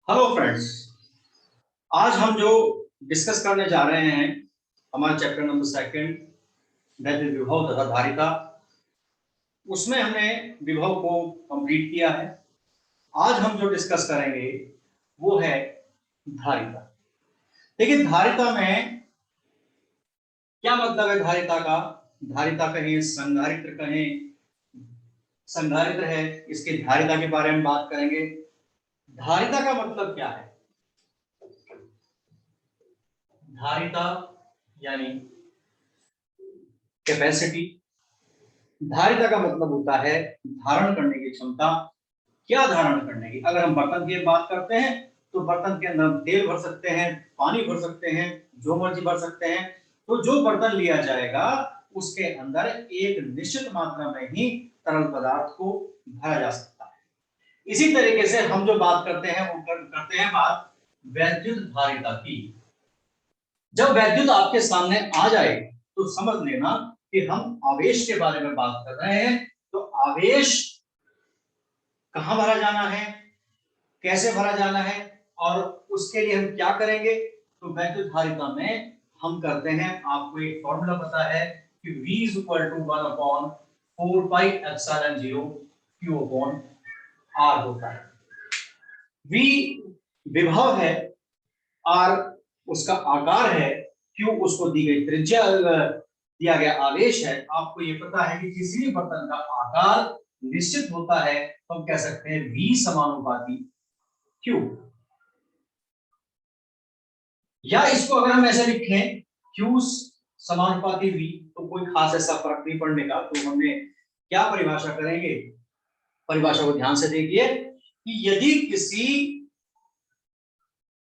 Hello friends. आज हम जो डिस्कस करने जा रहे हैं हमारा chapter number second that is विभव तथा धारिता। उसमें हमने विभव को कंप्लीट किया है। आज हम जो डिस्कस करेंगे वो है धारिता। देखिए धारिता में क्या मतलब है धारिता का। धारिता कहें संधारित्र कहें, संधारित्र है, इसकी धारिता के बारे में बात करेंगे। धारिता का मतलब क्या है? धारिता यानी कैपेसिटी। धारिता का मतलब होता है धारण करने की क्षमता। क्या धारण करने की? अगर हम बर्तन की बात करते हैं तो बर्तन के अंदर हम तेल भर सकते हैं, पानी भर सकते हैं, जो मर्जी भर सकते हैं। तो जो बर्तन लिया जाएगा उसके अंदर एक निश्चित मात्रा में ही तरल पदार्थ को भरा जा सकता है। इसी तरीके से हम जो बात करते हैं वो करते हैं बात वैद्युत धारिता की। जब वैद्युत आपके सामने आ जाए तो समझ लेना कि हम आवेश के बारे में बात कर रहे हैं। तो आवेश कहां भरा जाना है, कैसे भरा जाना है और उसके लिए हम क्या करेंगे। तो वैद्युत धारिता में हम करते हैं, आपको एक फॉर्मूला पता है कि V is equal to 1 upon 4 pi epsilon 0 Q upon R होता है। V विभव है, R उसका आकार है, Q उसको दी गई त्रिज्या दिया गया आवेश है। आपको ये पता है कि किसी भी बर्तन का आकार निश्चित होता है तो हम कह सकते हैं V समानुपाती Q। या इसको अगर हम ऐसे लिखें Q समानुपाती V, तो कोई खास ऐसा फर्क नहीं पड़ने का। तो हमने क्या परिभाषा करेंगे, परिभाषा को ध्यान से देखिए कि यदि किसी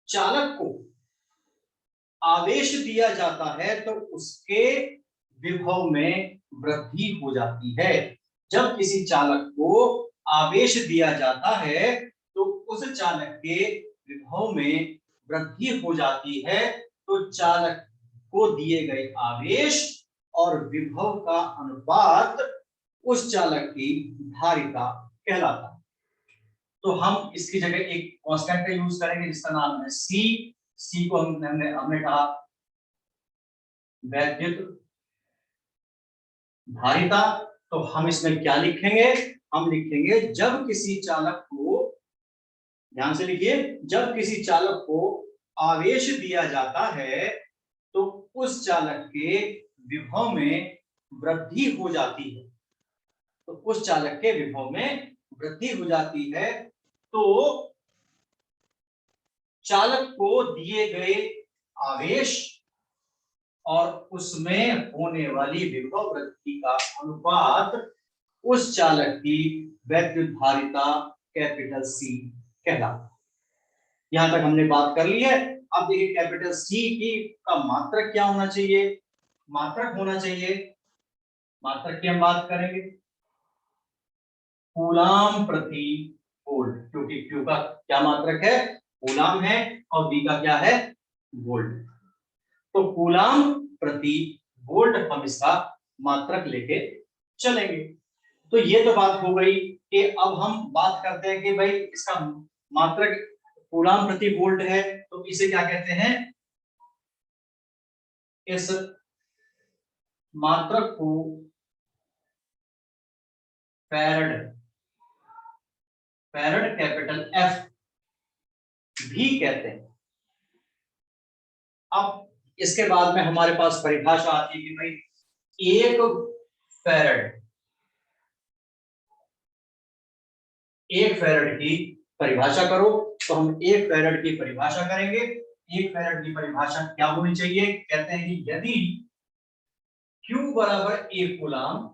चालक को आवेश दिया जाता है तो उसके विभव में वृद्धि हो जाती है। जब किसी चालक को आवेश दिया जाता है तो उस चालक के विभव में वृद्धि हो जाती है। तो चालक को दिए गए आवेश और विभव का अनुपात उस चालक की धारिता कहलाता है। तो हम इसकी जगह एक कांस्टेंट का यूज करेंगे जिसका नाम है सी। सी को हमने कहा वैद्युत धारिता। तो हम इसमें क्या लिखेंगे? हम लिखेंगे जब किसी चालक को, ध्यान से लिखिए, जब किसी चालक को आवेश दिया जाता है तो उस चालक के विभव में वृद्धि हो जाती है। तो उस चालक के विभव में वृद्धि हो जाती है। तो चालक को दिए गए आवेश और उसमें होने वाली विभव वृद्धि का अनुपात उस चालक की वैद्युत धारिता कैपिटल सी कहलाता है। यहां तक हमने बात कर ली है। अब देखिए कैपिटल सी की का मात्रक क्या होना चाहिए। मात्रक होना चाहिए, मात्रक की हम बात करेंगे कूलाम प्रति वोल्ट, क्योंकि क्यू का क्या मात्रक है, कूलाम है, और वी का क्या है, वोल्ट। तो कूलाम प्रति वोल्ट हम इसका मात्रक लेके चलेंगे। तो ये तो बात हो गई कि अब हम बात करते हैं कि भाई इसका मात्रक कूलाम प्रति वोल्ट है तो इसे क्या कहते हैं। इस मात्रक को फैरड, फैरड कैपिटल एफ भी कहते हैं। अब इसके बाद में हमारे पास परिभाषा आती है कि भाई एक फैरड, एक फैरड की परिभाषा करो। तो हम एक फैरड की परिभाषा करेंगे। एक फैरड की परिभाषा क्या होनी चाहिए? कहते हैं कि यदि Q बराबर 1 कूलाम,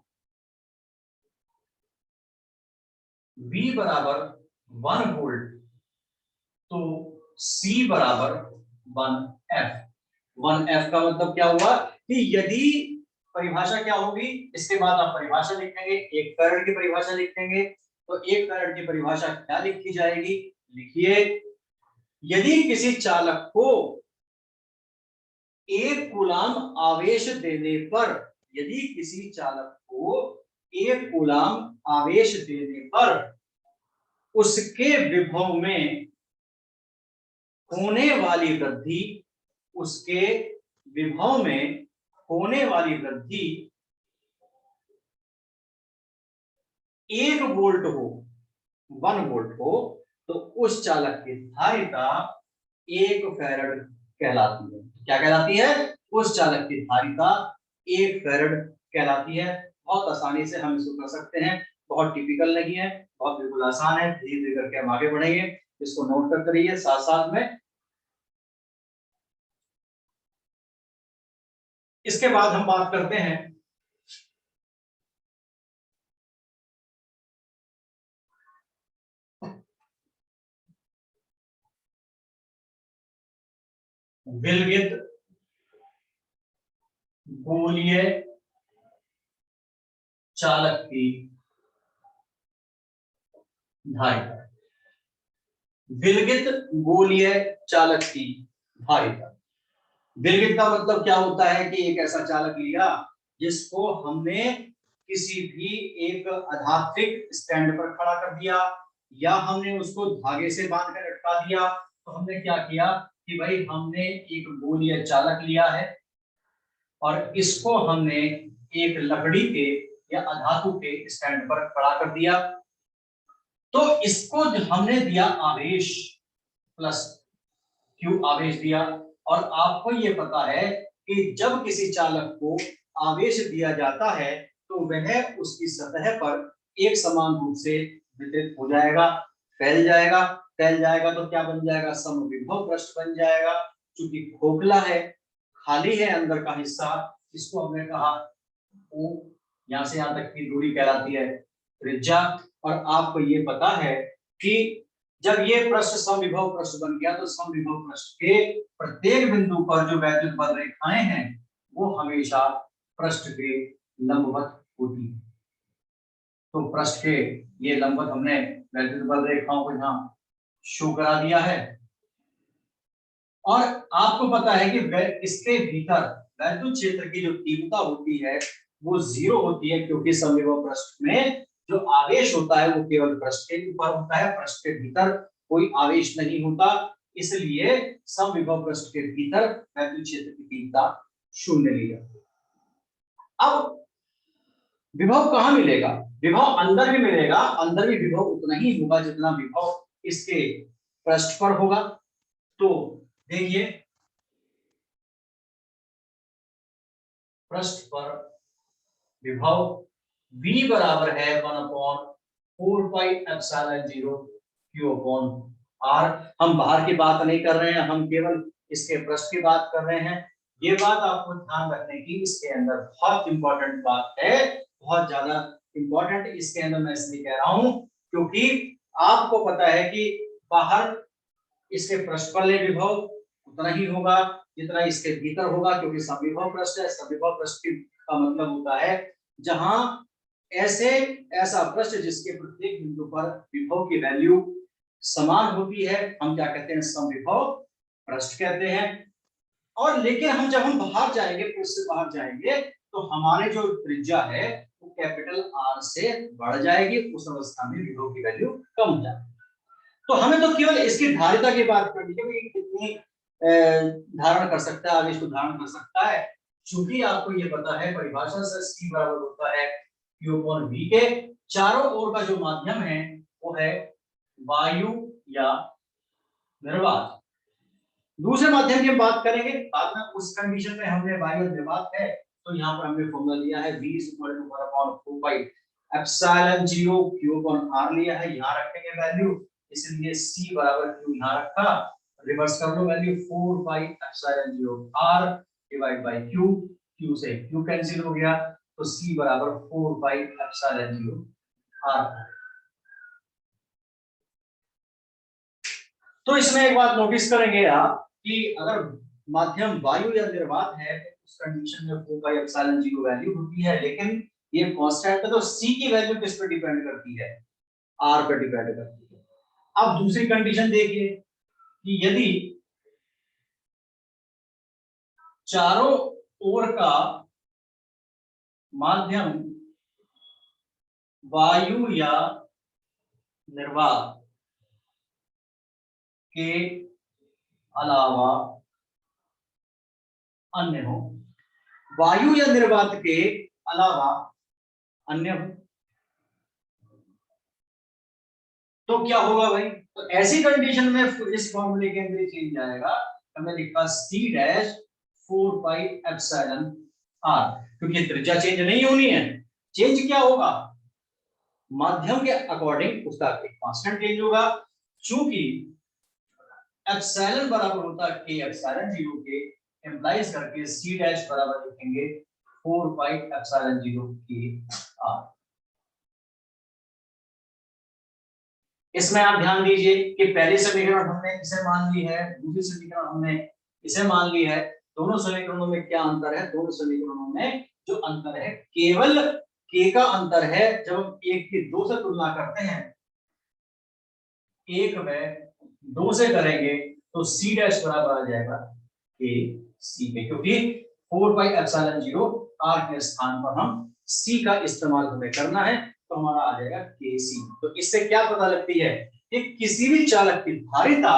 V बराबर 1 वोल्ट, तो C बराबर 1F। 1F का मतलब क्या हुआ कि यदि परिभाषा क्या होगी, इसके बाद आप परिभाषा लिखेंगे, एक फैरड की परिभाषा लिखेंगे। तो एक फैरड की परिभाषा क्या लिखी जाएगी? लिखिए, यदि किसी चालक को 1 कूलाम आवेश देने पर, यदि किसी चालक को 1 कूलाम आवेश देने पर उसके विभव में होने वाली वृद्धि, उसके विभव में होने वाली वृद्धि 1 वोल्ट हो, 1 वोल्ट हो, तो उस चालक की धारिता 1 फैरड कहलाती है। क्या कहलाती है? उस चालक की धारिता 1 फैरड कहलाती है। बहुत आसानी से हम इसको कर सकते हैं, बहुत टिपिकल नहीं है, बहुत बिल्कुल आसान है। धीरे धीरे करके हम आगे बढ़ेंगे, इसको नोट करते रहिए साथ साथ में। इसके बाद हम बात करते हैं विलगित गोलीय चालक की धारिता। विलगित गोलीय चालक की धारिता। विलगित का मतलब क्या होता है कि एक ऐसा चालक लिया जिसको हमने किसी भी एक आधात्मिक स्टैंड पर खड़ा कर दिया, या हमने उसको धागे से बांध कर लटका दिया। तो हमने क्या किया कि भाई हमने एक गोलीय चालक लिया है और इसको हमने एक लकड़ी के या अधातु के स्टैंड पर खड़ा कर दिया। तो इसको हमने दिया आवेश प्लस क्यू आवेश दिया। और आपको ये पता है कि जब किसी चालक को आवेश दिया जाता है तो वह उसकी सतह पर एक समान रूप से वितरित हो जाएगा, फैल जाएगा। फैल जाएगा तो क्या बन जाएगा? समविभव पृष्ठ बन जाएगा। क्योंकि खोखला है, खाली है अंदर का हिस्सा, इसको हमने कहा ओ, यहां से यहां तक की दूरी कहलाती है त्रिज्या। और आपको ये पता है कि जब ये पृष्ठ समविभव पृष्ठ बन गया तो समविभव पृष्ठ के प्रत्येक बिंदु पर जो वैद्युत बल रेखाएं हैं वो हमेशा पृष्ठ के लंबवत होती है। तो पृष्ठ के ये लंबवत हमने वैद्युत बल रेखाओं को यहाँ शो करा दिया है। और आपको पता है कि इसके भीतर वैद्युत क्षेत्र की जो तीव्रता होती है वो 0 होती है, क्योंकि समविभव पृष्ठ में जो आवेश होता है वो केवल पृष्ठ के ऊपर होता है, पृष्ठ के भीतर कोई आवेश नहीं होता। इसलिए समविभव पृष्ठ के भीतर वैद्युत क्षेत्र की तीव्रता 0 ली जाती है। अब विभव कहाँ मिलेगा? विभव अंदर भी मिलेगा, अंदर भी विभव उतना ही होगा जितना विभव इसके पृष्ठ पर होगा। तो देखिए पृष्ठ पर विभव V बराबर है 1/4πε0 Q/R। हम बाहर की बात नहीं कर रहे हैं, हम केवल इसके पृष्ठ की बात कर रहे हैं। ये बात आपको ध्यान रखने की इसके अंदर बहुत इंपॉर्टेंट बात है, बहुत ज्यादा इंपॉर्टेंट। इसके अंदर मैं इसलिए कह रहा हूं क्योंकि आपको पता है कि बाहर इसके पृष्ठ पर विभव उतना ही होगा जितना इसके भीतर होगा, क्योंकि समविभव पृष्ठ है। समविभव पृष्ठ का मतलब होता है जहां ऐसा पृष्ठ जिसके प्रत्येक बिंदु पर विभव की वैल्यू समान होती है, हम क्या कहते हैं? समविभव पृष्ठ कहते हैं। और लेकिन हम जब हम बाहर जाएंगे, पृष्ठ से बाहर जाएंगे, तो हमारे जो त्रिज्या है वो कैपिटल R से बढ़ जाएगी। उस अवस्था में विभव की वैल्यू कम हो जाएगी। तो हमें तो केवल इसकी धारिता की बात करनी है कि कितनी धारण कर सकता है, आवेश को धारण कर सकता है। चूंकि आपको ये पता है परिभाषा से C बराबर होता है Q/V के। चारों ओर का जो माध्यम है वो है वायु या निर्वात। दूसरे माध्यम की हम बात करेंगे बाद में। उस कंडीशन में हमने वायु और निर्वात है तो यहाँ पर हमने फॉर्मूला लिया है V = 1/4πε0 Q/R लिया है। यहाँ रखेंगे वैल्यू, इसलिए C बराबर Q यहाँ रखा। रिवर्स कर लो value, 4πε0 R divide by Q। Q से Q कैंसिल हो गया तो C बराबर 4πε0 R। तो इसमें एक बात नोटिस करेंगे आप कि अगर माध्यम वायु या निर्वात है तो उस कंडीशन में 4πε0 वैल्यू होती है, लेकिन ये कांस्टेंट है तो C की वैल्यू किस पर डिपेंड करती है? R पर डिपेंड करती है। अब दूसरी कंडीशन देखिए कि यदि चारों ओर का माध्यम वायु या निर्वात के अलावा अन्य हो, वायु या निर्वात के अलावा अन्य हो, तो क्या होगा भाई? तो ऐसी कंडीशन में इस फॉर्मूले के अंदर चेंज आएगा। हमने लिखा C dash 4 pi epsilon r, क्योंकि त्रिज्या चेंज नहीं होनी है। चेंज क्या होगा? माध्यम के अकॉर्डिंग उसका एक कांस्टेंट चेंज होगा। चूंकि एप्सिलॉन बराबर होता है k एप्सिलॉन 0 के, इंप्लाइज करके C डैश बराबर लिखेंगे 4 पाई एप्सिलॉन 0 k r। इसमें आप ध्यान दीजिए कि पहली समीकरण हमने इसे मान ली है, दूसरी समीकरण हमने इसे मान ली है। दोनों समीकरणों में क्या अंतर है? दोनों समीकरणों में जो अंतर है केवल k का अंतर है। जब हम 1 की 2 से तुलना करते हैं, 1 में 2 से करेंगे तो C डैश बराबर आ जाएगा k C पे, क्योंकि 4 पाई एप्सिलॉन 0 r के स्थान पर हम C का इस्तेमाल हमें करना है, तो हमारा आ जाएगा kc। तो इससे क्या पता लगती है कि किसी भी चालक की धारिता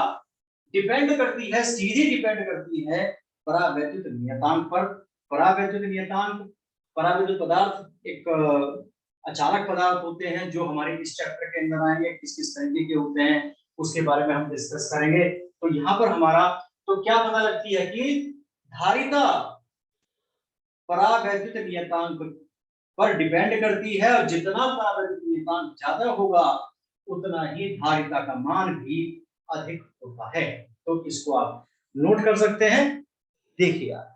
डिपेंड करती है, सीधी डिपेंड करती है परावैद्युत नियतांक पर। परावैद्युत नियतांक, परावैद्युत पदार्थ एक अचालक पदार्थ होते हैं जो हमारे इस चैप्टर के अंदर आएंगे, किस किस तरीके के होते हैं उसके बारे में हम डिस्कस करेंगे। तो यहाँ पर हमारा तो क्या पता लगती है कि धारिता परावैद्युत नियतांक पर डिपेंड करती है, और जितना परावैद्युत नियतांक ज्यादा होगा उतना ही धारिता का मान भी अधिक होता है। तो इसको आप नोट कर सकते हैं। देखिए आप,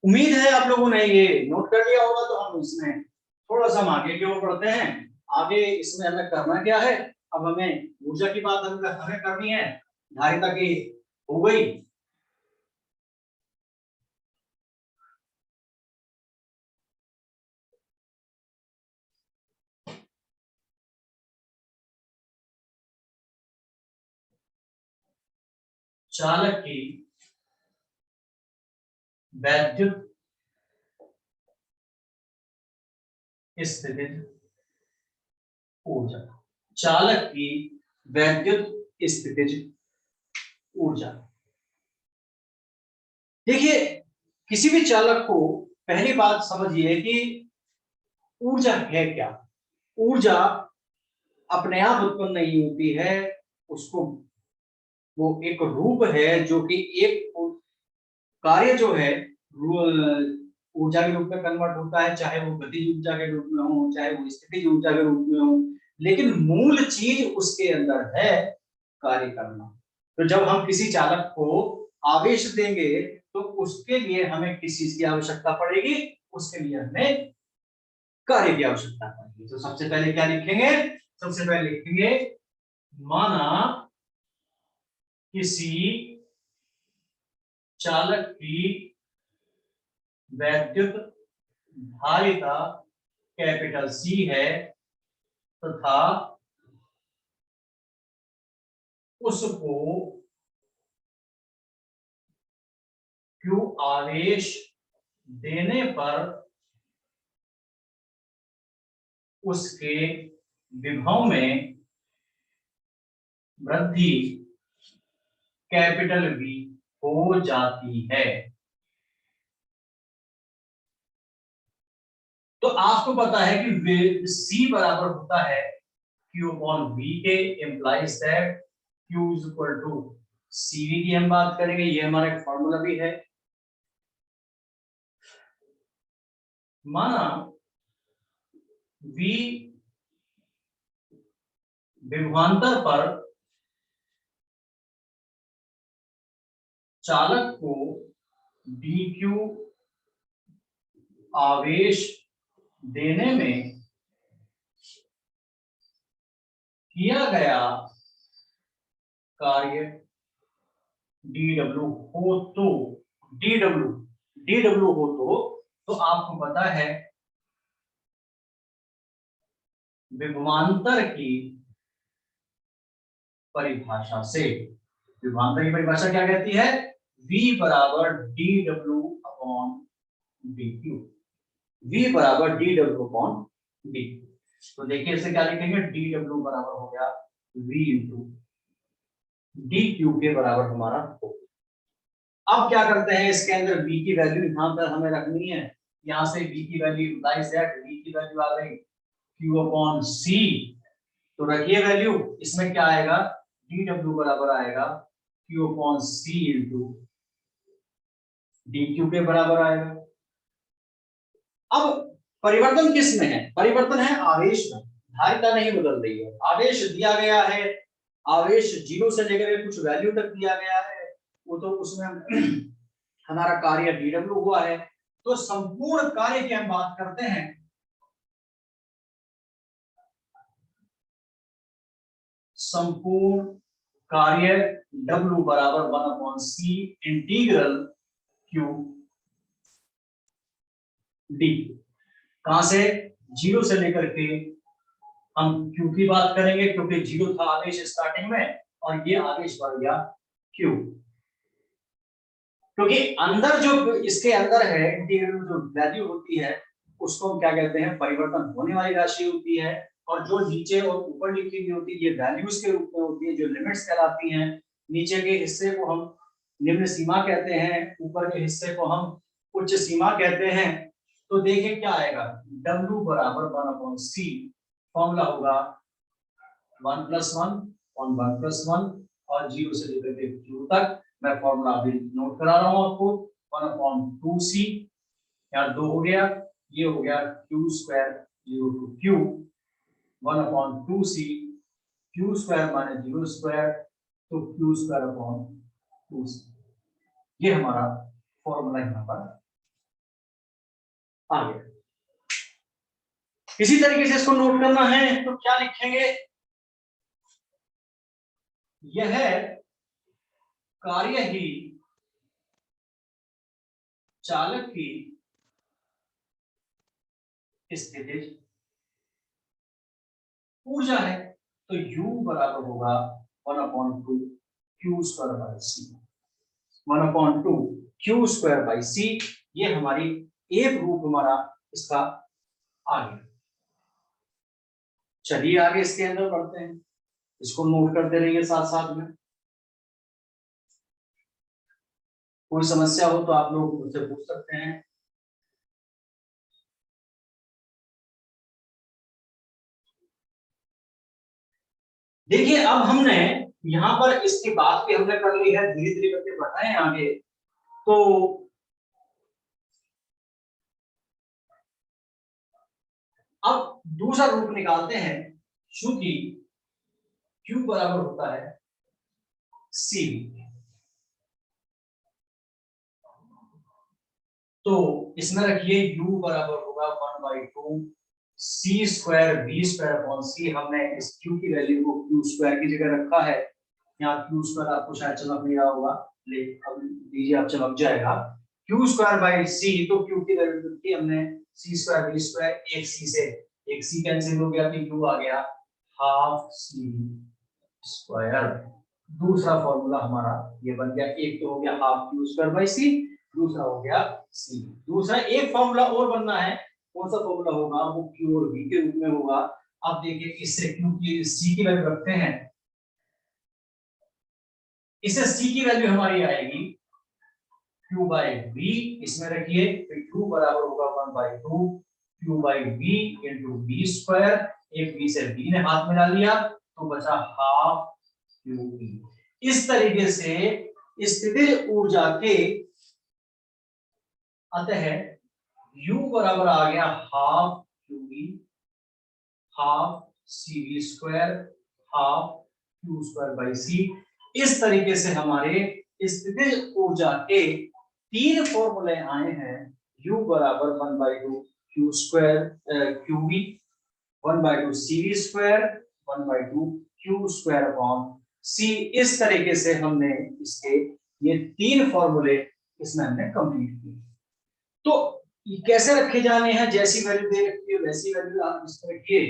उम्मीद है आप लोगों ने ये नोट कर लिया होगा। तो हम इसमें थोड़ा सा हम आगे की ओर बढ़ते हैं। आगे इसमें हमें करना क्या है? अब हमें ऊर्जा की बात हमें करनी है। धारिता की हो गई, चालक की वैद्युत स्थितिज ऊर्जा, चालक की वैद्युत स्थितिज ऊर्जा। देखिए, किसी भी चालक को पहली बात समझिए कि ऊर्जा है क्या। ऊर्जा अपने आप उत्पन्न नहीं होती है, उसको वो एक रूप है जो कि एक कार्य जो है ऊर्जा के रूप में कन्वर्ट होता है, चाहे वो गतिज ऊर्जा के रूप में हो, चाहे वो स्थितिज ऊर्जा के रूप में हो, लेकिन मूल चीज उसके अंदर है कार्य करना। तो जब हम किसी चालक को आवेश देंगे तो उसके लिए हमें किस चीज की आवश्यकता पड़ेगी? उसके लिए हमें कार्य की आवश्यकता पड़ेगी। तो सबसे पहले क्या लिखेंगे? सबसे पहले लिखेंगे माना किसी चालक की वैद्युत धारिता कैपिटल C है तथा उसको Q आवेश देने पर उसके विभव में वृद्धि कैपिटल V हो जाती है। तो आपको पता है कि C बराबर होता है Q अपॉन V के, implies that Q is equal to CV की हम बात करेंगे, ये हमारा एक फॉर्मूला भी है। माना V विभवांतर पर चालक को dq आवेश देने में किया गया कार्य dw हो तो, dw हो तो आपको पता है विभवांतर की परिभाषा से। विभवांतर की परिभाषा क्या कहती है? V बराबर D W upon D Q. V बराबर डी डब्ल्यू अपॉन डी। तो देखिए इसे क्या लिखेंगे? डी डब्ल्यू बराबर हो गया V इंटू डी क्यू के बराबर हमारा हो। अब क्या करते हैं, इसके अंदर V की वैल्यू यहां पर हमें रखनी है। यहां से V की वैल्यू इम्प्लाइज दैट V की वैल्यू आ गई Q अपॉन C। तो रखिए वैल्यू, इसमें क्या आएगा? डी डब्ल्यू बराबर आएगा Q upon C into D Q के बराबर आएगा। अब परिवर्तन किस में है? परिवर्तन है आवेश में, धारिता नहीं बदल रही है। आवेश दिया गया है, आवेश 0 से लेकर के कुछ वैल्यू तक दिया गया है, वो तो उसमें हमारा कार्य डी डब्ल्यू हुआ है। तो संपूर्ण कार्य की हम बात करते हैं, संपूर्ण कार्य W बराबर 1 upon C integral Q D। कहां से? 0 से लेकर के हम Q की बात करेंगे, क्योंकि 0 था आवेश स्टार्टिंग में और ये आवेश बढ़ गया Q। क्योंकि अंदर जो इसके अंदर है इंटीग्रल जो वैल्यू होती है उसको हम क्या कहते हैं? परिवर्तन होने वाली राशि होती है। और जो नीचे और ऊपर लिखी हुई होती है ये वैल्यूज के रूप में होती है, जो लिमिट्स कहलाती हैं। नीचे के हिस्से को हम निम्न सीमा कहते हैं, ऊपर के हिस्से को हम उच्च सीमा कहते हैं। तो देखिए क्या आएगा? W बराबर 1 अपॉन C। फॉर्मूला होगा 1 + 1 और 1 + 1 और 0 से लेकर के Q तक। मैं फॉर्मूला अभी नोट करा रहा हूं आपको। 1 अपॉन 2C, यहाँ 2 हो गया, ये हो गया Q square 0 to Q 1 upon 2C Q square minus 0 square तो Q स्क्वायर अपॉन 2C। ये हमारा फॉर्मूला यहाँ पर आ गया। इसी तरीके से इसको नोट करना है तो क्या लिखेंगे? यह कार्य ही चालक की स्थितिज ऊर्जा है। तो U बराबर होगा 1 upon 2 Q square by C। 1 upon 2 Q square by C। ये हमारी एक रूप हमारा इसका आ गया। चलिए आगे इसके अंदर बढ़ते हैं, इसको नोट करते रहिए साथ साथ में। कोई समस्या हो तो आप लोग मुझसे पूछ सकते हैं। देखिए अब हमने यहाँ पर इसकी बात भी हमने कर ली है, धीरे धीरे करके बढ़ाएं आगे। तो अब दूसरा रूप निकालते हैं, चूंकि Q बराबर होता है C। तो इसमें रखिए U बराबर होगा 1/2 C square V square upon C। हमने इस Q की वैल्यू को Q स्क्वायर की जगह रखा है। यहाँ Q स्क्वायर आपको शायद चमक नहीं रहा होगा, लेकिन अब दीजिए आप चमक जाएगा। Q स्क्वायर बाई C, तो Q की वैल्यू रखी हमने C स्क्वायर V स्क्वायर, एक C से एक C कैंसिल हो गया तो U आ गया हाफ C स्क्वायर। दूसरा फॉर्मूला हमारा ये बन गया, एक तो हो गया half Q square by C, दूसरा हो गया C। दूसरा एक फॉर्मूला और बनना है, कौन सा फॉर्मूला होगा? वो Q और V के रूप में होगा। अब देखिए इससे Q की C की वैल्यू रखते हैं, इससे C की वैल्यू हमारी आएगी Q बाई V। इसमें रखिए तो Q बराबर होगा 1/2 Q by V into V square. एक V से V ने हाथ मिला लिया तो बचा हाफ QV। इस तरीके से स्थितिज ऊर्जा के अतः U बराबर आ गया half QV half CV square half Q square by C। इस तरीके से हमारे स्थितिज ऊर्जा के तीन फॉर्मूले आए हैं। U बराबर 1/2 Q square QV, 1/2 CV square, 1/2 Q square upon C। इस तरीके से हमने इसके ये तीन फॉर्मूले इसमें हमने कंप्लीट किए। तो कैसे रखे जाने हैं? जैसी वैल्यू दे रखी है वैसी वैल्यू आप इसमें रखिए।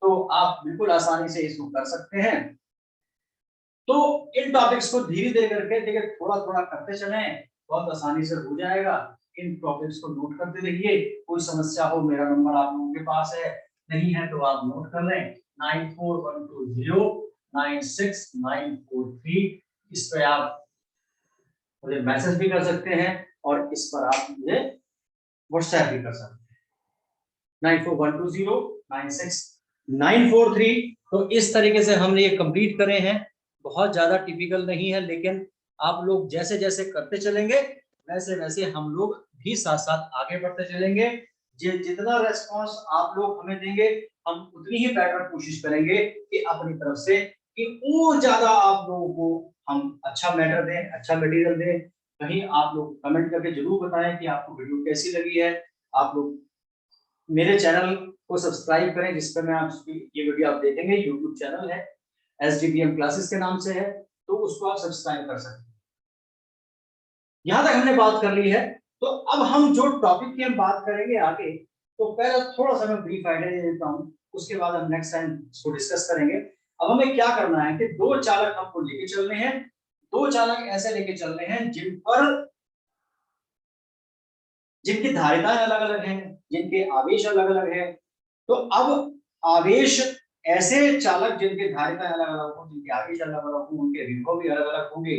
तो आप बिल्कुल आसानी से इसको कर सकते हैं। तो इन टॉपिक्स को धीरे धीरे करके देखिए थोड़ा थोड़ा करते चलें, बहुत आसानी से हो जाएगा। इन टॉपिक्स को नोट करते रहिए, कोई समस्या हो मेरा नंबर आप लोगों के पास है, नहीं है तो आप नोट कर लें 9412096943। इस पे आप मुझे मैसेज भी कर सकते हैं और इस पर आप मुझे व्हाट्सएप भी कर सकते हैं 9412096943। तो इस तरीके से हमने ये कंप्लीट करे हैं। बहुत ज्यादा टिपिकल नहीं है, लेकिन आप लोग जैसे जैसे करते चलेंगे वैसे वैसे हम लोग भी साथ साथ आगे बढ़ते चलेंगे। जितना रेस्पॉन्स आप लोग हमें देंगे हम उतनी ही बेटर कोशिश करेंगे कि अपनी तरफ से कि और ज्यादा आप लोगों को हम अच्छा मैटर दें, अच्छा मटेरियल दें। कहीं आप लोग कमेंट करके जरूर बताएं कि आपको वीडियो कैसी लगी है। आप लोग मेरे चैनल को सब्सक्राइब करें जिस पर मैं आपकी ये वीडियो आप देखेंगे, यूट्यूब चैनल है SDBM क्लासेस के नाम से है, तो उसको आप सब्सक्राइब कर सकते हैं। यहां तक हमने बात कर ली है, तो अब हम जो टॉपिक की हम बात करेंगे आगे, तो पहले थोड़ा सा मैं ब्रीफ आइडिया दे देता हूं, उसके बाद हम नेक्स्ट टाइम इसको डिस्कस करेंगे। अब हमें क्या करना है कि दो चालक हमको लेके चलने हैं, दो चालक ऐसे लेके चलने हैं जिनकी धारिताएं अलग अलग हैं, जिनके आवेश अलग अलग हैं। तो अब आवेश ऐसे चालक जिनके धारिताएं अलग अलग हो, जिनके आवेश अलग अलग हो, उनके विभव भी अलग अलग होंगे।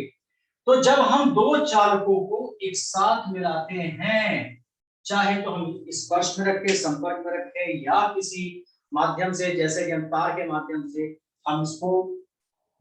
तो जब हम दो चालकों को एक साथ मिलाते हैं, चाहे तो हम स्पर्श में रखें, संपर्क में रखें, या किसी माध्यम से जैसे कि हम तार के माध्यम से हम इसको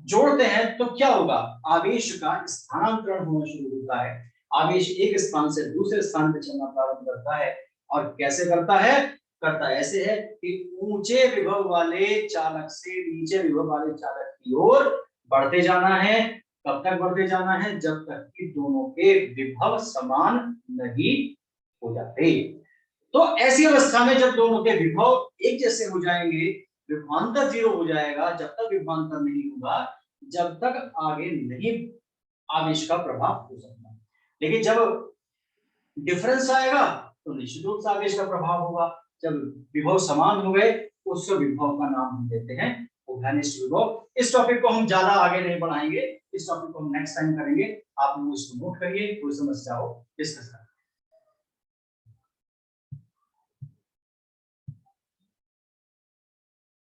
जोड़ते हैं, तो क्या होगा, आवेश का स्थानांतरण होना शुरू होता है। आवेश एक स्थान से दूसरे स्थान पर चलना प्रारंभ करता है। और कैसे करता है, करता ऐसे है कि ऊंचे विभव वाले चालक से नीचे विभव वाले चालक की ओर बढ़ते जाना है। कब तक बढ़ते जाना है, जब तक कि दोनों के विभव समान नहीं हो जाते। तो ऐसी अवस्था में जब दोनों के विभव एक जैसे हो जाएंगे, विभवांतर 0 हो जाएगा। जब तक विभवांतर नहीं होगा जब तक आगे नहीं आवेश का प्रभाव हो सकता। लेकिन जब डिफरेंस आएगा तो निश्चित रूप से आवेश का प्रभाव होगा। जब विभव समान हो गए उस विभव का नाम हम देते हैं उभयनिष्ठ विभव। इस टॉपिक को हम ज्यादा आगे नहीं बढ़ाएंगे, इस टॉपिक को हम नेक्स्ट टाइम करेंगे। आप लोग इसको नोट करिए, कोई समस्या हो डिस्कस करें।